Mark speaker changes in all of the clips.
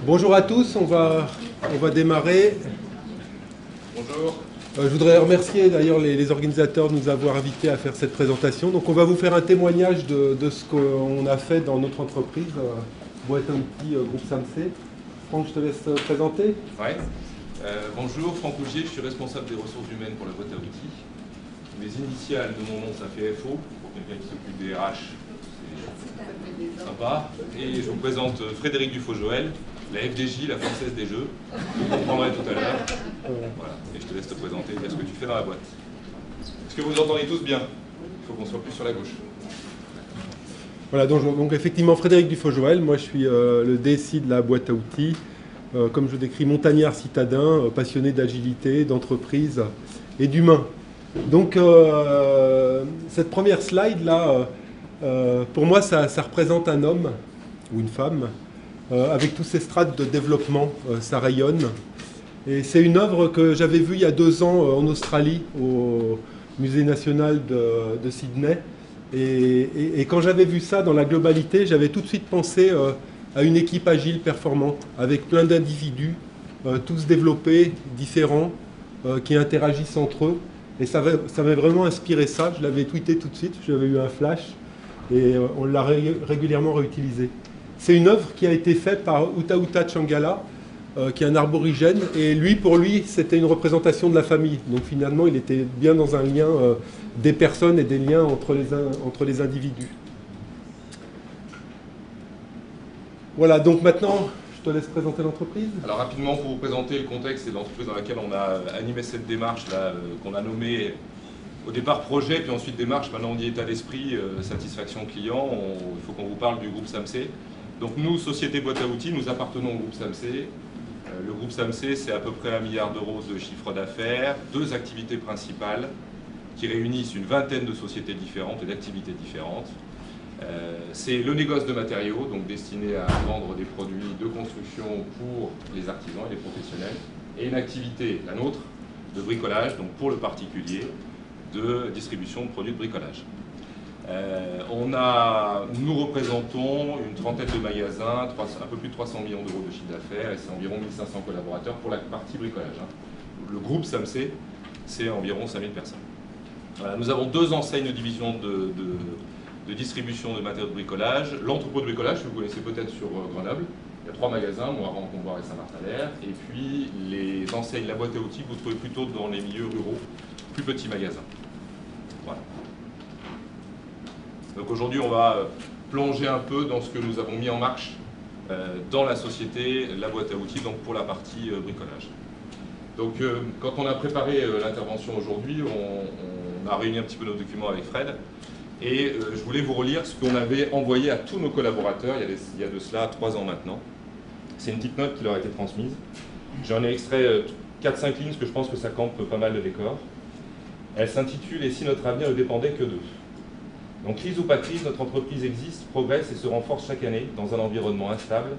Speaker 1: Bonjour à tous, on va démarrer.
Speaker 2: Bonjour.
Speaker 1: Je voudrais remercier d'ailleurs les organisateurs de nous avoir invités à faire cette présentation. Donc on va vous faire un témoignage de ce qu'on a fait dans notre entreprise, boîte à outils groupe SAMC. Franck, je te laisse présenter.
Speaker 2: Ouais. Bonjour, Franck Augier, je suis responsable des ressources humaines pour la boîte à outils. Les initiales de mon nom, ça fait FO, pour quelqu'un qui s'occupe des RH, c'est sympa. Et je vous présente Frédéric Dufaux-Joël, la FDJ, la Française des Jeux. Vous comprendrez tout à l'heure. Voilà. Et je te laisse te présenter et dire ce que tu fais dans la boîte. Est-ce que vous entendez tous bien? Il faut qu'on soit plus sur la gauche.
Speaker 1: Voilà, donc effectivement Frédéric Dufaux-Joël, moi je suis le DSI de la boîte à outils. Comme je décris, montagnard citadin, passionné d'agilité, d'entreprise et d'humain. Donc cette première slide là, pour moi ça représente un homme ou une femme avec tous ces strates de développement, ça rayonne. Et c'est une œuvre que j'avais vue il y a 2 ans en Australie au Musée national de Sydney. Et quand j'avais vu ça dans la globalité, j'avais tout de suite pensé à une équipe agile performante, avec plein d'individus, tous développés, différents, qui interagissent entre eux. Et ça m'avait vraiment inspiré ça. Je l'avais tweeté tout de suite, j'avais eu un flash, et on l'a régulièrement réutilisé. C'est une œuvre qui a été faite par Uta Changala, qui est un arborigène, et pour lui, c'était une représentation de la famille. Donc finalement, il était bien dans un lien des personnes et des liens entre les individus. Voilà, donc maintenant, je te laisse présenter l'entreprise.
Speaker 2: Alors rapidement, pour vous présenter le contexte, c'est l'entreprise dans laquelle on a animé cette démarche là, qu'on a nommée au départ projet, puis ensuite démarche, maintenant on dit état d'esprit, satisfaction client. Il faut qu'on vous parle du groupe SAMC. Donc nous, société boîte à outils, nous appartenons au groupe SAMC. Le groupe SAMC, c'est à peu près 1 milliard d'euros de chiffre d'affaires, 2 activités principales qui réunissent une vingtaine de sociétés différentes et d'activités différentes. C'est le négoce de matériaux, donc destiné à vendre des produits de construction pour les artisans et les professionnels, et une activité, la nôtre, de bricolage, donc pour le particulier, de distribution de produits de bricolage. Nous représentons une trentaine de magasins, un peu plus de 300 millions d'euros de chiffre d'affaires, et c'est environ 1500 collaborateurs pour la partie bricolage. Le groupe SAMC, c'est environ 5000 personnes. Voilà, nous avons 2 enseignes de division de distribution de matériaux de bricolage. L'entrepôt de bricolage, que vous connaissez peut-être sur Grenoble. Il y a 3 magasins, Moiran, Comboire et Saint-Martin-l'Air. Et puis les enseignes, la boîte à outils, vous trouvez plutôt dans les milieux ruraux, plus petits magasins. Voilà. Donc aujourd'hui, on va plonger un peu dans ce que nous avons mis en marche dans la société, la boîte à outils, donc pour la partie bricolage. Donc quand on a préparé l'intervention aujourd'hui, on a réuni un petit peu nos documents avec Fred. Et je voulais vous relire ce qu'on avait envoyé à tous nos collaborateurs il y a de cela 3 ans maintenant. C'est une petite note qui leur a été transmise. J'en ai extrait 4-5 lignes parce que je pense que ça campe pas mal le décor. Elle s'intitule « Et si notre avenir ne dépendait que d'eux ». Donc crise ou pas crise, notre entreprise existe, progresse et se renforce chaque année dans un environnement instable.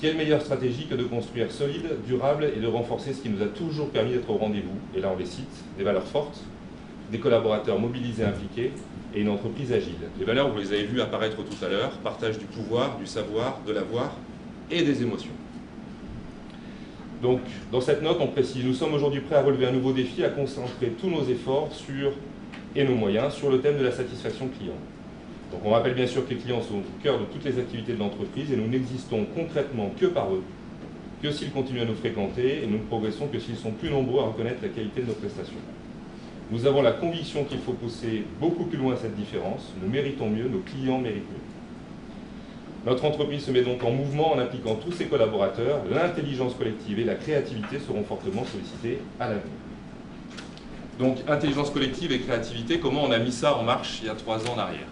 Speaker 2: Quelle meilleure stratégie que de construire solide, durable et de renforcer ce qui nous a toujours permis d'être au rendez-vous. Et là on les cite, des valeurs fortes, des collaborateurs mobilisés, impliqués, et une entreprise agile. Les valeurs, vous les avez vues apparaître tout à l'heure, partage du pouvoir, du savoir, de l'avoir et des émotions. Donc, dans cette note, on précise, nous sommes aujourd'hui prêts à relever un nouveau défi, à concentrer tous nos efforts et nos moyens sur le thème de la satisfaction client. Donc, on rappelle bien sûr que les clients sont au cœur de toutes les activités de l'entreprise et nous n'existons concrètement que par eux, que s'ils continuent à nous fréquenter et nous ne progressons que s'ils sont plus nombreux à reconnaître la qualité de nos prestations. Nous avons la conviction qu'il faut pousser beaucoup plus loin cette différence. Nous méritons mieux, nos clients méritent mieux. Notre entreprise se met donc en mouvement en impliquant tous ses collaborateurs. L'intelligence collective et la créativité seront fortement sollicitées à l'avenir. Donc, intelligence collective et créativité, comment on a mis ça en marche il y a 3 ans en arrière?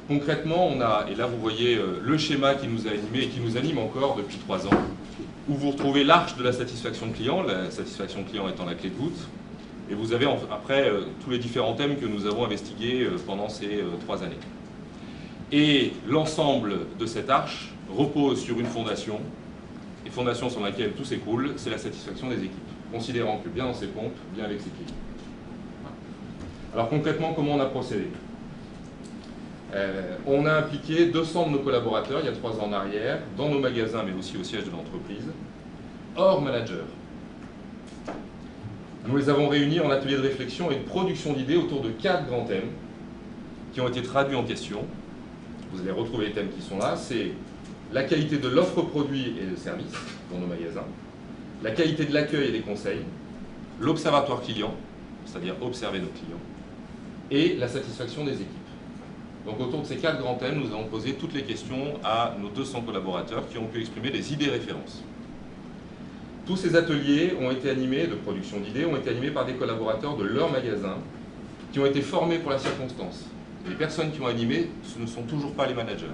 Speaker 2: Concrètement, et là vous voyez le schéma qui nous a animés et qui nous anime encore depuis 3 ans, où vous retrouvez l'arche de la satisfaction client, la satisfaction client étant la clé de voûte. Et vous avez après tous les différents thèmes que nous avons investigués pendant ces 3 années. Et l'ensemble de cette arche repose sur une fondation, et fondation sur laquelle tout s'écroule, c'est la satisfaction des équipes, considérant que bien dans ses pompes, bien avec ses clients. Alors concrètement, comment on a procédé? On a impliqué 200 de nos collaborateurs, il y a 3 ans en arrière, dans nos magasins, mais aussi au siège de l'entreprise, hors manager. Nous les avons réunis en atelier de réflexion et de production d'idées autour de 4 grands thèmes qui ont été traduits en questions. Vous allez retrouver les thèmes qui sont là. C'est la qualité de l'offre produit et de services dans nos magasins, la qualité de l'accueil et des conseils, l'observatoire client, c'est-à-dire observer nos clients, et la satisfaction des équipes. Donc autour de ces 4 grands thèmes, nous avons posé toutes les questions à nos 200 collaborateurs qui ont pu exprimer des idées références. Tous ces ateliers ont été animés, de production d'idées, ont été animés par des collaborateurs de leur magasin qui ont été formés pour la circonstance. Les personnes qui ont animé, ce ne sont toujours pas les managers.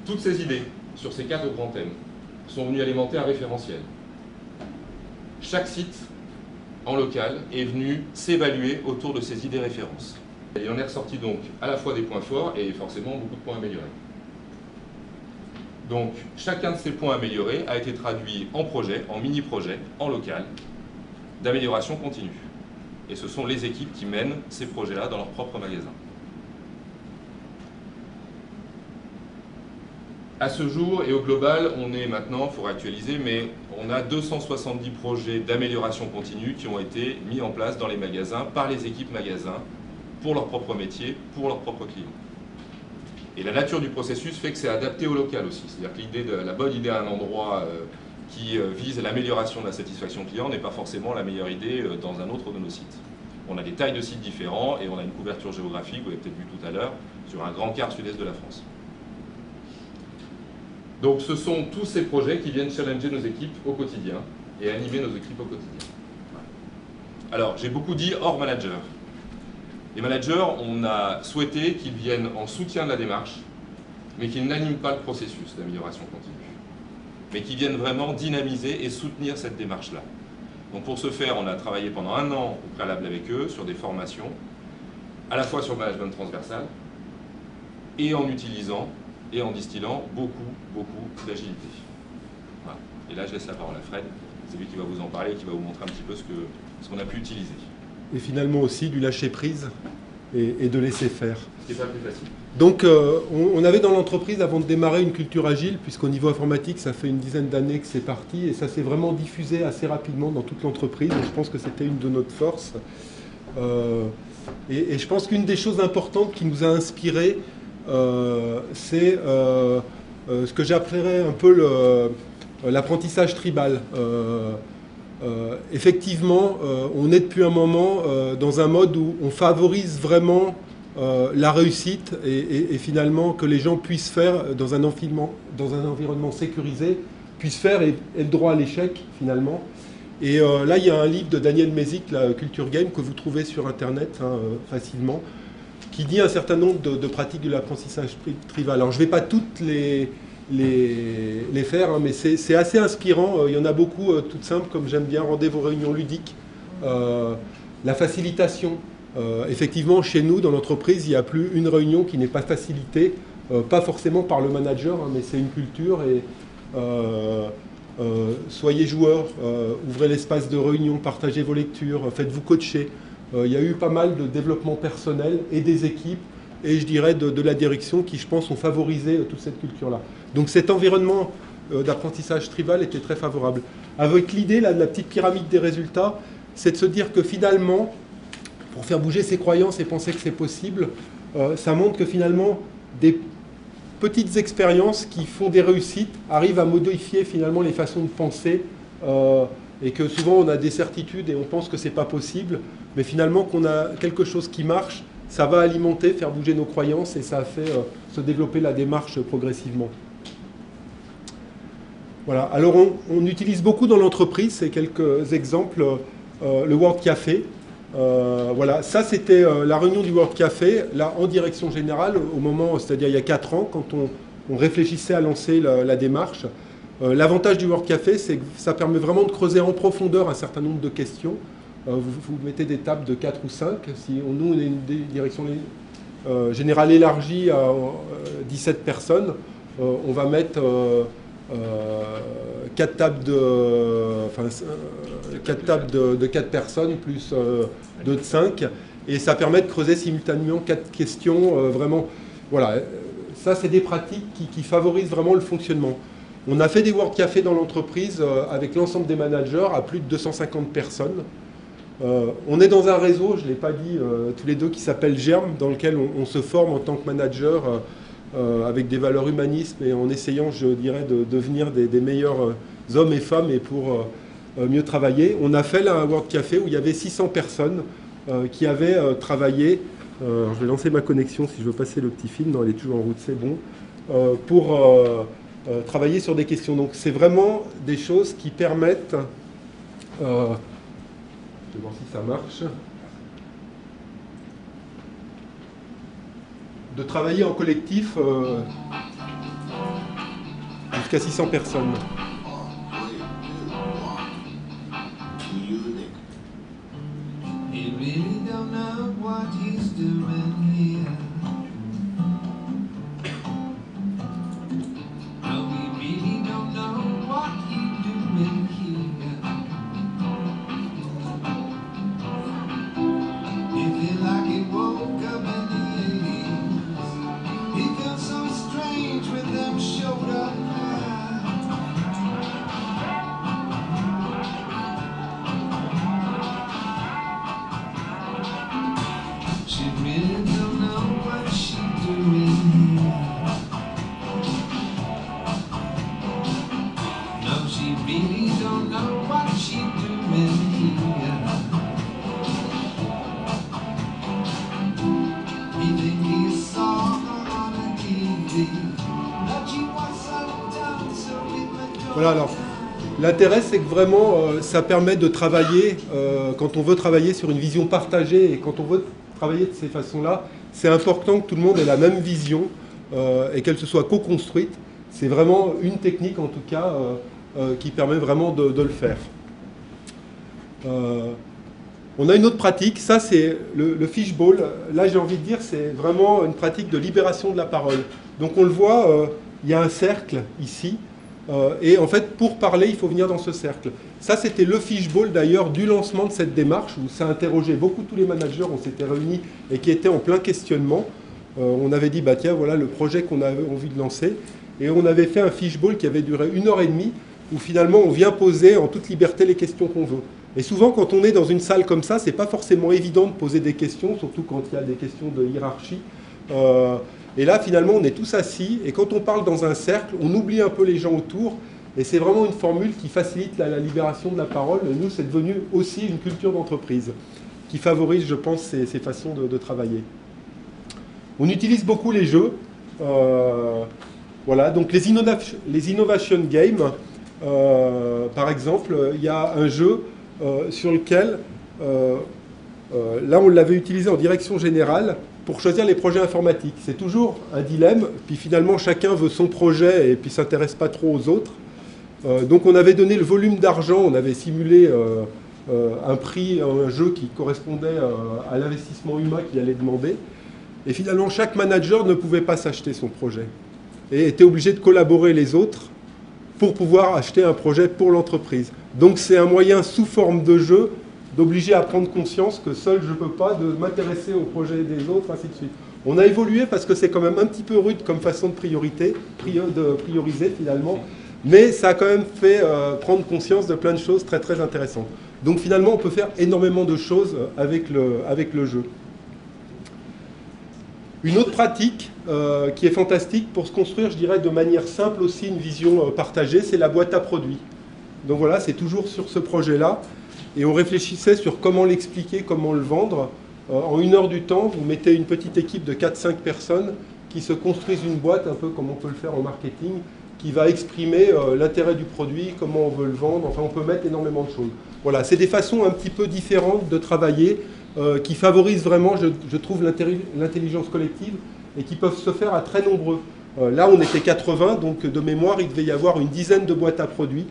Speaker 2: Toutes ces idées sur ces 4 grands thèmes sont venues alimenter un référentiel. Chaque site en local est venu s'évaluer autour de ces idées références. Il en est ressorti donc à la fois des points forts et forcément beaucoup de points améliorés. Donc chacun de ces points améliorés a été traduit en projet, en mini-projet, en local, d'amélioration continue. Et ce sont les équipes qui mènent ces projets-là dans leur propre magasin. À ce jour et au global, on est maintenant, il faudra actualiser, mais on a 270 projets d'amélioration continue qui ont été mis en place dans les magasins par les équipes magasins pour leur propre métier, pour leurs propres clients. Et la nature du processus fait que c'est adapté au local aussi. C'est-à-dire que la bonne idée à un endroit qui vise l'amélioration de la satisfaction client n'est pas forcément la meilleure idée dans un autre de nos sites. On a des tailles de sites différents et on a une couverture géographique, vous l'avez peut-être vu tout à l'heure, sur un grand quart sud-est de la France. Donc ce sont tous ces projets qui viennent challenger nos équipes au quotidien et animer nos équipes au quotidien. Alors, j'ai beaucoup dit hors manager. Les managers, on a souhaité qu'ils viennent en soutien de la démarche, mais qu'ils n'animent pas le processus d'amélioration continue, mais qu'ils viennent vraiment dynamiser et soutenir cette démarche-là. Donc pour ce faire, on a travaillé pendant 1 an au préalable avec eux sur des formations, à la fois sur le management transversal, et en utilisant et en distillant beaucoup d'agilité. Voilà. Et là, je laisse la parole à Fred, c'est lui qui va vous en parler, qui va vous montrer un petit peu ce qu'on a pu utiliser.
Speaker 1: Et finalement aussi du lâcher-prise et de laisser faire.
Speaker 2: Ce qui n'est pas plus facile.
Speaker 1: Donc on avait dans l'entreprise, avant de démarrer, une culture agile, puisqu'au niveau informatique, ça fait une dizaine d'années que c'est parti, et ça s'est vraiment diffusé assez rapidement dans toute l'entreprise, et je pense que c'était une de nos forces. Et je pense qu'une des choses importantes qui nous a inspirés, c'est ce que j'appellerais un peu l'apprentissage tribal. Effectivement, on est depuis un moment dans un mode où on favorise vraiment la réussite et finalement que les gens puissent faire dans un environnement sécurisé, puissent faire et le droit à l'échec finalement. Et là, il y a un livre de Daniel Mesic, la Culture Game, que vous trouvez sur Internet facilement, qui dit un certain nombre de pratiques de l'apprentissage tribal. Alors, je ne vais pas toutes les faire, hein, mais c'est assez inspirant. Il y en a beaucoup toutes simples, comme j'aime bien, rendez vos réunions ludiques. La facilitation. Effectivement, chez nous, dans l'entreprise, il n'y a plus une réunion qui n'est pas facilitée, pas forcément par le manager, hein, mais c'est une culture. Et soyez joueurs, ouvrez l'espace de réunion, partagez vos lectures, faites-vous coacher. Il y a eu pas mal de développement personnel et des équipes, et je dirais de la direction qui, je pense, ont favorisé toute cette culture-là. Donc cet environnement d'apprentissage tribal était très favorable. Avec l'idée de la petite pyramide des résultats, c'est de se dire que finalement, pour faire bouger ses croyances et penser que c'est possible, ça montre que finalement, des petites expériences qui font des réussites arrivent à modifier finalement les façons de penser, et que souvent on a des certitudes et on pense que c'est pas possible, mais finalement qu'on a quelque chose qui marche, ça va alimenter, faire bouger nos croyances, et ça a fait se développer la démarche progressivement. Voilà. Alors on utilise beaucoup dans l'entreprise, c'est quelques exemples, le World Café. Voilà, ça c'était la réunion du World Café, là en direction générale, au moment, c'est-à-dire il y a 4 ans, quand on réfléchissait à lancer la démarche. L'avantage du World Café, c'est que ça permet vraiment de creuser en profondeur un certain nombre de questions. Vous mettez des tables de 4 ou 5. Si nous, on est une direction générale élargie à 17 personnes, on va mettre 4 tables de 4 personnes plus 2 de 5. et ça permet de creuser simultanément 4 questions, vraiment, voilà. Ça, c'est des pratiques qui favorisent vraiment le fonctionnement. On a fait des World Café dans l'entreprise avec l'ensemble des managers à plus de 250 personnes. On est dans un réseau, je ne l'ai pas dit tous les deux, qui s'appelle GERM, dans lequel on se forme en tant que manager avec des valeurs humanistes et en essayant, je dirais, de devenir des meilleurs hommes et femmes et pour mieux travailler. On a fait là un World Café où il y avait 600 personnes qui avaient travaillé. Je vais lancer ma connexion si je veux passer le petit film. Non, elle est toujours en route, c'est bon. Pour travailler sur des questions. Donc c'est vraiment des choses qui permettent... je vais voir si ça marche. De travailler en collectif jusqu'à 600 personnes. Voilà, alors, l'intérêt, c'est que vraiment, ça permet de travailler, quand on veut travailler sur une vision partagée et quand on veut travailler de ces façons-là, c'est important que tout le monde ait la même vision et qu'elle se soit co-construite. C'est vraiment une technique, en tout cas, qui permet vraiment de le faire. On a une autre pratique, ça c'est le fishbowl. Là, j'ai envie de dire, c'est vraiment une pratique de libération de la parole. Donc on le voit, il y a un cercle ici. Et en fait, pour parler, il faut venir dans ce cercle. Ça, c'était le fishbowl d'ailleurs du lancement de cette démarche où ça interrogeait beaucoup tous les managers, on s'était réunis et qui étaient en plein questionnement. On avait dit, bah tiens, voilà le projet qu'on avait envie de lancer. Et on avait fait un fishbowl qui avait duré 1h30 où finalement on vient poser en toute liberté les questions qu'on veut. Et souvent, quand on est dans une salle comme ça, c'est pas forcément évident de poser des questions, surtout quand il y a des questions de hiérarchie. Et là, finalement, on est tous assis, et quand on parle dans un cercle, on oublie un peu les gens autour, et c'est vraiment une formule qui facilite la libération de la parole. Nous, c'est devenu aussi une culture d'entreprise, qui favorise, je pense, ces façons de travailler. On utilise beaucoup les jeux. Voilà, donc les Innovation Games, par exemple, il y a un jeu sur lequel, là, on l'avait utilisé en direction générale, pour choisir les projets informatiques. C'est toujours un dilemme, puis finalement chacun veut son projet et puis s'intéresse pas trop aux autres. Donc on avait donné le volume d'argent, on avait simulé un prix, un jeu qui correspondait à l'investissement humain qu'il allait demander. Et finalement chaque manager ne pouvait pas s'acheter son projet et était obligé de collaborer les autres pour pouvoir acheter un projet pour l'entreprise. Donc c'est un moyen sous forme de jeu d'obliger à prendre conscience que seul je ne peux pas, de m'intéresser au projet des autres, ainsi de suite. On a évolué parce que c'est quand même un petit peu rude comme façon de prioriser finalement, mais ça a quand même fait prendre conscience de plein de choses très très intéressantes. Donc finalement on peut faire énormément de choses avec le jeu. Une autre pratique qui est fantastique pour se construire, je dirais de manière simple aussi, une vision partagée, c'est la boîte à produits. Donc voilà, c'est toujours sur ce projet-là. Et on réfléchissait sur comment l'expliquer, comment le vendre. En 1 heure du temps, vous mettez une petite équipe de 4-5 personnes qui se construisent une boîte, un peu comme on peut le faire en marketing, qui va exprimer l'intérêt du produit, comment on veut le vendre. Enfin, on peut mettre énormément de choses. Voilà, c'est des façons un petit peu différentes de travailler qui favorisent vraiment, je trouve, l'intelligence collective et qui peuvent se faire à très nombreux. Là, on était 80, donc de mémoire, il devait y avoir une dizaine de boîtes à produits.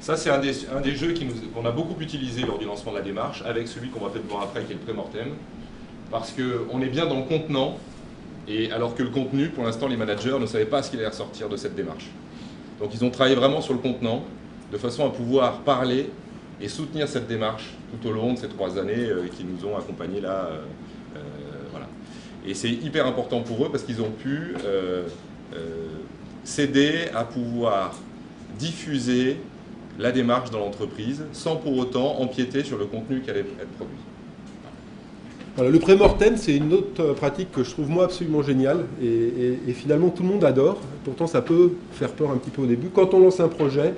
Speaker 2: Ça, c'est un des jeux qu'on a beaucoup utilisé lors du lancement de la démarche, avec celui qu'on va peut-être voir après, qui est le pré-mortem, parce qu'on est bien dans le contenant, et alors que le contenu, pour l'instant, les managers ne savaient pas ce qu'il allait ressortir de cette démarche. Donc ils ont travaillé vraiment sur le contenant, de façon à pouvoir parler et soutenir cette démarche tout au long de ces 3 années qui nous ont accompagnés là. Voilà. Et c'est hyper important pour eux parce qu'ils ont pu s'aider à pouvoir diffuser la démarche dans l'entreprise sans pour autant empiéter sur le contenu qui allait être produit.
Speaker 1: Voilà, le pré-mortem, c'est une autre pratique que je trouve moi absolument géniale et finalement tout le monde adore. Pourtant ça peut faire peur un petit peu au début. Quand on lance un projet,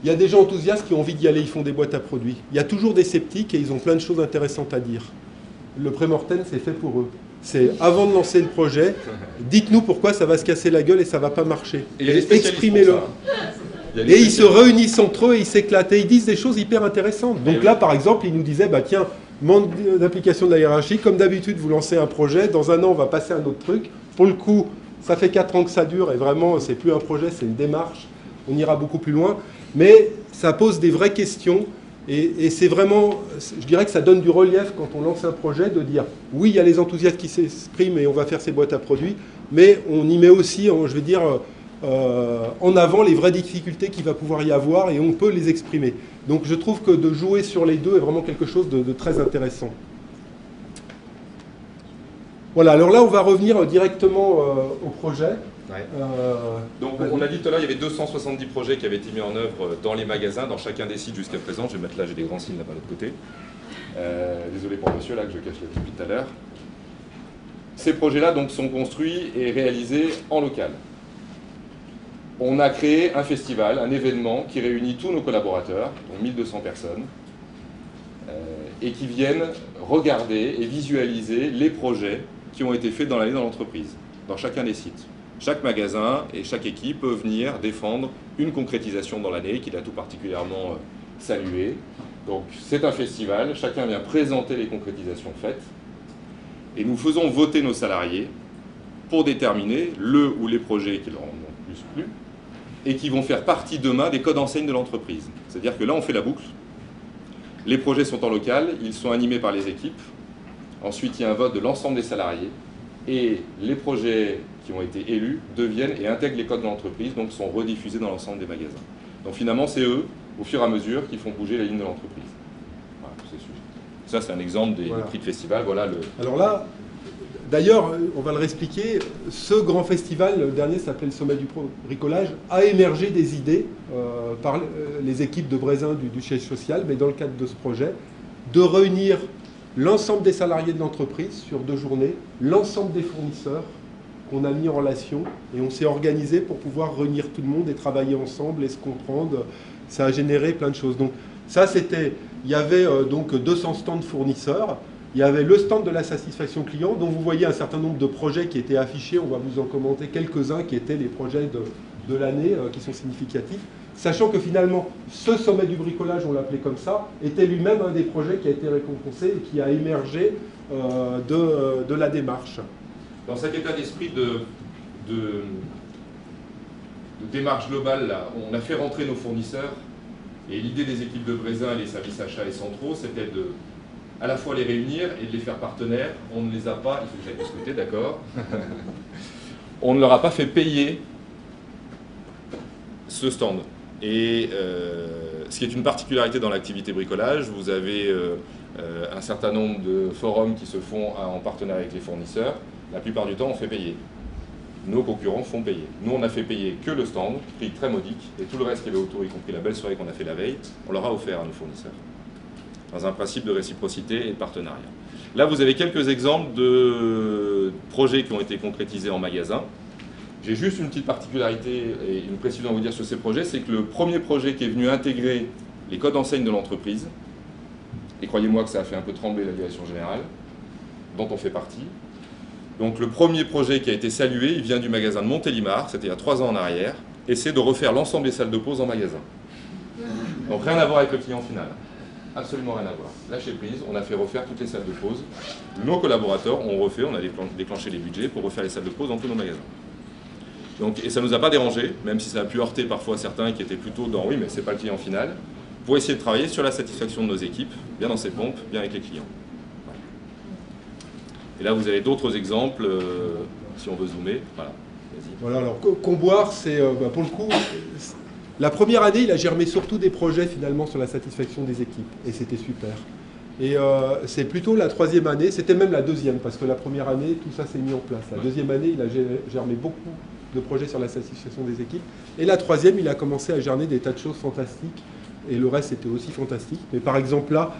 Speaker 1: il y a des gens enthousiastes qui ont envie d'y aller, ils font des boîtes à produits. Il y a toujours des sceptiques et ils ont plein de choses intéressantes à dire. Le pré-mortem, c'est fait pour eux. C'est avant de lancer le projet, dites-nous pourquoi ça va se casser la gueule et ça ne va pas marcher.
Speaker 2: Et
Speaker 1: exprimez-le. Et ils se réunissent entre eux et ils s'éclatent et ils disent des choses hyper intéressantes. Donc là, par exemple, ils nous disaient, bah tiens, manque d'application de la hiérarchie, comme d'habitude, vous lancez un projet, dans un an, on va passer à un autre truc. Pour le coup, ça fait 4 ans que ça dure et vraiment, c'est plus un projet, c'est une démarche. On ira beaucoup plus loin. Mais ça pose des vraies questions et c'est vraiment, je dirais que ça donne du relief quand on lance un projet de dire, oui, il y a les enthousiastes qui s'expriment et on va faire ces boîtes à produits, mais on y met aussi, je veux dire, en avant les vraies difficultés qu'il va pouvoir y avoir et on peut les exprimer. Donc je trouve que de jouer sur les deux est vraiment quelque chose de très intéressant. Voilà, alors là on va revenir directement au projet.
Speaker 2: Ouais. Donc on a dit tout à l'heure, il y avait 270 projets qui avaient été mis en œuvre dans les magasins, dans chacun des sites jusqu'à présent. Je vais mettre là, j'ai des grands signes là-bas de l'autre côté. Désolé pour monsieur là que je cache depuis tout à l'heure. Ces projets-là donc sont construits et réalisés en local. On a créé un festival, un événement qui réunit tous nos collaborateurs, dont 1200 personnes, et qui viennent regarder et visualiser les projets qui ont été faits dans l'année dans l'entreprise, dans chacun des sites. Chaque magasin et chaque équipe peut venir défendre une concrétisation dans l'année qu'il a tout particulièrement saluée. Donc c'est un festival, chacun vient présenter les concrétisations faites et nous faisons voter nos salariés pour déterminer le ou les projets qui leur ont le plus plu et qui vont faire partie demain des codes enseignes de l'entreprise. C'est-à-dire que là on fait la boucle, les projets sont en local, ils sont animés par les équipes, ensuite il y a un vote de l'ensemble des salariés et les projets qui ont été élus deviennent et intègrent les codes de l'entreprise, donc sont rediffusés dans l'ensemble des magasins. Donc finalement, c'est eux, au fur et à mesure, qui font bouger les lignes de l'entreprise. Voilà, ça, c'est un exemple des prix de festival. Voilà le...
Speaker 1: Alors là, d'ailleurs, on va le réexpliquer, ce grand festival, le dernier s'appelait le Sommet du bricolage, a émergé des idées par les équipes de Brézin du siège social, mais dans le cadre de ce projet, de réunir l'ensemble des salariés de l'entreprise sur 2 journées, l'ensemble des fournisseurs, qu'on a mis en relation et on s'est organisé pour pouvoir réunir tout le monde et travailler ensemble et se comprendre. Ça a généré plein de choses. Donc ça c'était, il y avait donc 200 stands fournisseurs, il y avait le stand de la satisfaction client dont vous voyez un certain nombre de projets qui étaient affichés, on va vous en commenter quelques-uns qui étaient les projets de l'année qui sont significatifs, sachant que finalement ce sommet du bricolage, on l'appelait comme ça, était lui-même un des projets qui a été récompensé et qui a émergé de la démarche.
Speaker 2: Dans cet état d'esprit de démarche globale, là, on a fait rentrer nos fournisseurs et l'idée des équipes de Brézin et les services achats et centraux, c'était de à la fois les réunir et de les faire partenaires. On ne les a pas, il faut que j'aille discuter, d'accord. On ne leur a pas fait payer ce stand. Et ce qui est une particularité dans l'activité bricolage, vous avez un certain nombre de forums qui se font en partenariat avec les fournisseurs. La plupart du temps, on fait payer. Nos concurrents font payer. Nous, on a fait payer que le stand, prix très modique, et tout le reste qui avait autour, y compris la belle soirée qu'on a fait la veille, on leur a offert à nos fournisseurs, dans un principe de réciprocité et de partenariat. Là, vous avez quelques exemples de projets qui ont été concrétisés en magasin. J'ai juste une petite particularité et une précision à vous dire sur ces projets, c'est que le premier projet qui est venu intégrer les codes enseignes de l'entreprise, et croyez-moi que ça a fait un peu trembler la direction générale, dont on fait partie. Donc le premier projet qui a été salué, il vient du magasin de Montélimar, c'était il y a 3 ans en arrière, et c'est de refaire l'ensemble des salles de pause en magasin. Donc rien à voir avec le client final. Absolument rien à voir. Lâcher prise, on a fait refaire toutes les salles de pause. Nos collaborateurs ont refait, on a déclenché les budgets pour refaire les salles de pause dans tous nos magasins. Donc, et ça ne nous a pas dérangé, même si ça a pu heurter parfois certains qui étaient plutôt dans « oui, mais c'est pas le client final », pour essayer de travailler sur la satisfaction de nos équipes, bien dans ces pompes, bien avec les clients. Voilà. Et là, vous avez d'autres exemples, si on veut zoomer. Voilà,
Speaker 1: voilà, alors Comboire, c'est pour le coup, La première année, il a germé surtout des projets finalement sur la satisfaction des équipes, et c'était super. Et c'est plutôt la troisième année, c'était même la deuxième, parce que la première année, tout ça s'est mis en place. La deuxième année, il a germé beaucoup de projets sur la satisfaction des équipes. Et la troisième, il a commencé à germer des tas de choses fantastiques, et le reste était aussi fantastique. Mais par exemple là,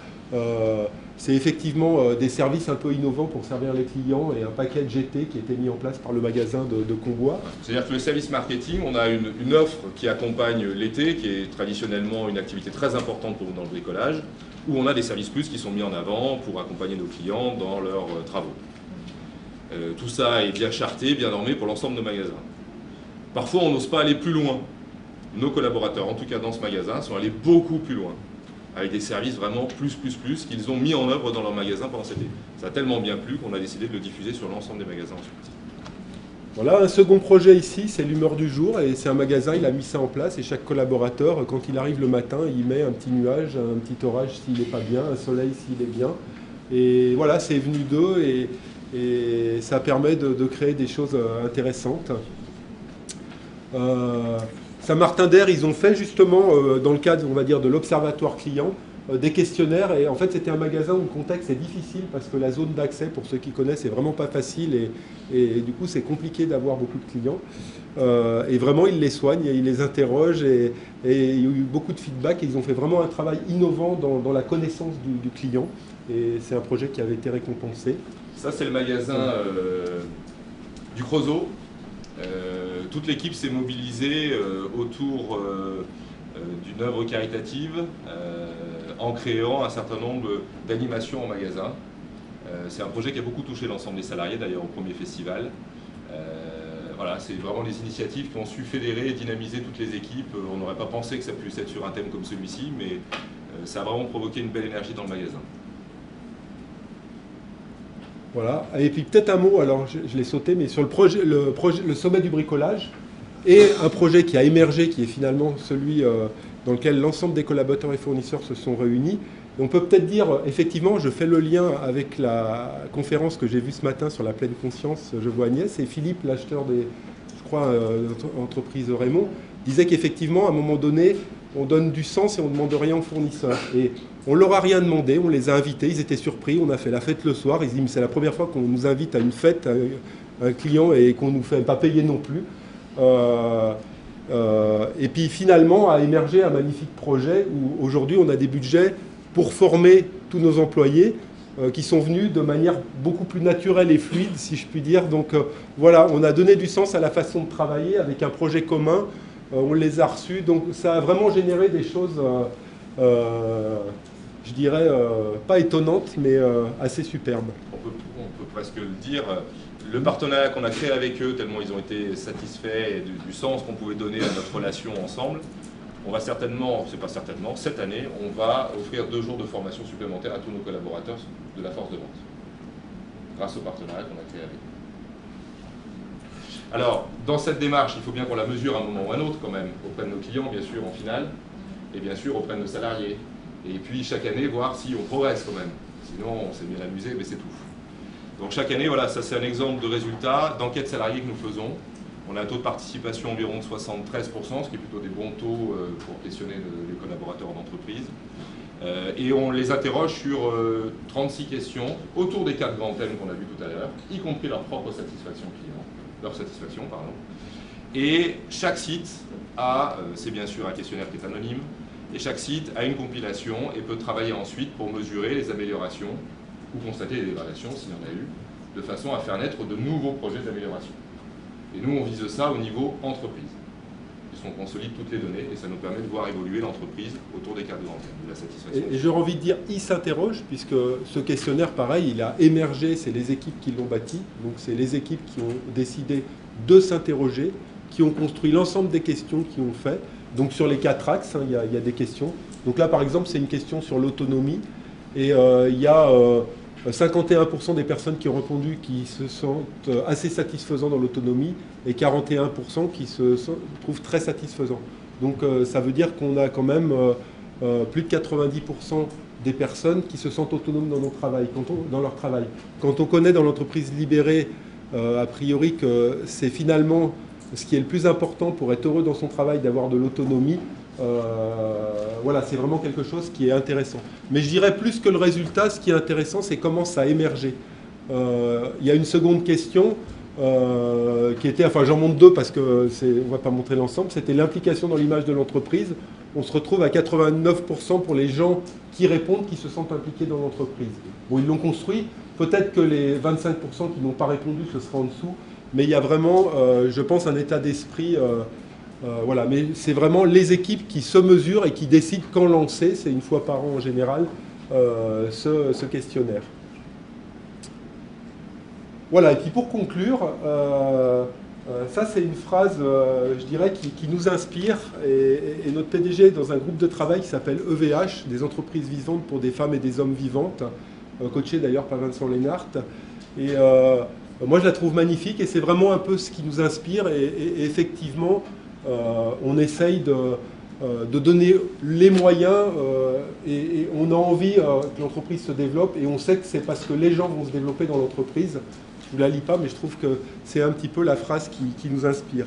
Speaker 1: c'est effectivement des services un peu innovants pour servir les clients et un paquet GT qui a été mis en place par le magasin de Combois.
Speaker 2: C'est-à-dire que le service marketing, on a une offre qui accompagne l'été, qui est traditionnellement une activité très importante pour nous dans le bricolage, où on a des services plus qui sont mis en avant pour accompagner nos clients dans leurs travaux. Tout ça est bien charté, bien normé pour l'ensemble de nos magasins. Parfois, on n'ose pas aller plus loin. Nos collaborateurs, en tout cas dans ce magasin, sont allés beaucoup plus loin, avec des services vraiment plus, qu'ils ont mis en œuvre dans leur magasin pendant cet été. Ça a tellement bien plu qu'on a décidé de le diffuser sur l'ensemble des magasins ensuite.
Speaker 1: Voilà, un second projet ici, c'est l'humeur du jour, et c'est un magasin, il a mis ça en place, et chaque collaborateur, quand il arrive le matin, il met un petit nuage, un petit orage s'il n'est pas bien, un soleil s'il est bien. Et voilà, c'est venu d'eux, et ça permet de créer des choses intéressantes. Saint-Martin-d'Air, ils ont fait justement, dans le cadre, on va dire, de l'observatoire client, des questionnaires, et en fait c'était un magasin où le contexte est difficile parce que la zone d'accès, pour ceux qui connaissent, est vraiment pas facile, et du coup c'est compliqué d'avoir beaucoup de clients. Et vraiment ils les soignent, ils les interrogent, et il y a eu beaucoup de feedback, et ils ont fait vraiment un travail innovant dans la connaissance du client, et c'est un projet qui avait été récompensé.
Speaker 2: Ça c'est le magasin du Creusot. Toute l'équipe s'est mobilisée autour d'une œuvre caritative en créant un certain nombre d'animations en magasin. C'est un projet qui a beaucoup touché l'ensemble des salariés, d'ailleurs au premier festival. Voilà, c'est vraiment des initiatives qui ont su fédérer et dynamiser toutes les équipes. On n'aurait pas pensé que ça puisse être sur un thème comme celui-ci, mais ça a vraiment provoqué une belle énergie dans le magasin.
Speaker 1: Voilà, et puis peut-être un mot, alors je l'ai sauté, mais sur le sommet du bricolage, et un projet qui a émergé, qui est finalement celui dans lequel l'ensemble des collaborateurs et fournisseurs se sont réunis. Et on peut peut-être dire, effectivement, je fais le lien avec la conférence que j'ai vue ce matin sur la pleine conscience, je vois Agnès, et Philippe, l'acheteur des, je crois, entreprise Raymond, disait qu'effectivement, à un moment donné, on donne du sens et on ne demande rien aux fournisseurs. Et on leur a rien demandé, on les a invités, ils étaient surpris, on a fait la fête le soir, ils se disent mais c'est la première fois qu'on nous invite à une fête, un client, et qu'on ne nous fait pas payer non plus. Et puis finalement a émergé un magnifique projet où aujourd'hui on a des budgets pour former tous nos employés qui sont venus de manière beaucoup plus naturelle et fluide, si je puis dire. Donc voilà, on a donné du sens à la façon de travailler avec un projet commun. On les a reçus, donc ça a vraiment généré des choses, je dirais, pas étonnantes, mais assez superbes.
Speaker 2: On peut presque le dire, le partenariat qu'on a créé avec eux, tellement ils ont été satisfaits du sens qu'on pouvait donner à notre relation ensemble, on va certainement, c'est pas certainement, cette année, on va offrir 2 jours de formation supplémentaire à tous nos collaborateurs de la force de vente, grâce au partenariat qu'on a créé avec eux. Alors, dans cette démarche, il faut bien qu'on la mesure à un moment ou à un autre quand même, auprès de nos clients, bien sûr, en finale, et bien sûr auprès de nos salariés. Et puis chaque année, voir si on progresse quand même. Sinon, on s'est bien amusé, mais c'est tout. Donc chaque année, voilà, ça c'est un exemple de résultat d'enquête salariée que nous faisons. On a un taux de participation environ de 73%, ce qui est plutôt des bons taux pour questionner les collaborateurs en entreprise. Et on les interroge sur 36 questions autour des 4 grands thèmes qu'on a vus tout à l'heure, y compris leur propre satisfaction client. Leur satisfaction, pardon. Et chaque site a, c'est bien sûr un questionnaire qui est anonyme, et chaque site a une compilation et peut travailler ensuite pour mesurer les améliorations ou constater les dégradations, s'il y en a eu, de façon à faire naître de nouveaux projets d'amélioration. Et nous, on vise ça au niveau entreprise, puisqu'on consolide toutes les données et ça nous permet de voir évoluer l'entreprise autour des 4 grands thèmes de la satisfaction.
Speaker 1: Et j'aurais envie de dire, ils s'interrogent, puisque ce questionnaire, pareil, il a émergé, c'est les équipes qui l'ont bâti, donc c'est les équipes qui ont décidé de s'interroger, qui ont construit l'ensemble des questions qu'ils ont fait. Donc sur les 4 axes, hein, il y a des questions. Donc là, par exemple, c'est une question sur l'autonomie, et il y a 51% des personnes qui ont répondu qui se sentent assez satisfaisants dans l'autonomie, et 41% qui se trouvent très satisfaisants. Donc ça veut dire qu'on a quand même plus de 90% des personnes qui se sentent autonomes dans leur travail. Quand on connaît dans l'entreprise libérée, a priori, que c'est finalement ce qui est le plus important pour être heureux dans son travail, d'avoir de l'autonomie, voilà, c'est vraiment quelque chose qui est intéressant. Mais je dirais plus que le résultat, ce qui est intéressant, c'est comment ça a émergé. Il y a une seconde question qui était, enfin j'en montre deux parce que on ne va pas montrer l'ensemble, c'était l'implication dans l'image de l'entreprise. On se retrouve à 89% pour les gens qui répondent, qui se sentent impliqués dans l'entreprise. Bon, ils l'ont construit, peut-être que les 25% qui n'ont pas répondu, ce sera en dessous, mais il y a vraiment, je pense, un état d'esprit, voilà, mais c'est vraiment les équipes qui se mesurent et qui décident quand lancer, c'est une fois par an en général, ce questionnaire. Voilà, et puis pour conclure, ça c'est une phrase, je dirais, qui nous inspire, et notre PDG est dans un groupe de travail qui s'appelle EVH, des entreprises vivantes pour des femmes et des hommes vivantes, coaché d'ailleurs par Vincent Lénart, et moi je la trouve magnifique, et c'est vraiment un peu ce qui nous inspire, et effectivement, on essaye de donner les moyens, et on a envie que l'entreprise se développe, et on sait que c'est parce que les gens vont se développer dans l'entreprise. Je ne vous la lis pas, mais je trouve que c'est un petit peu la phrase qui nous inspire.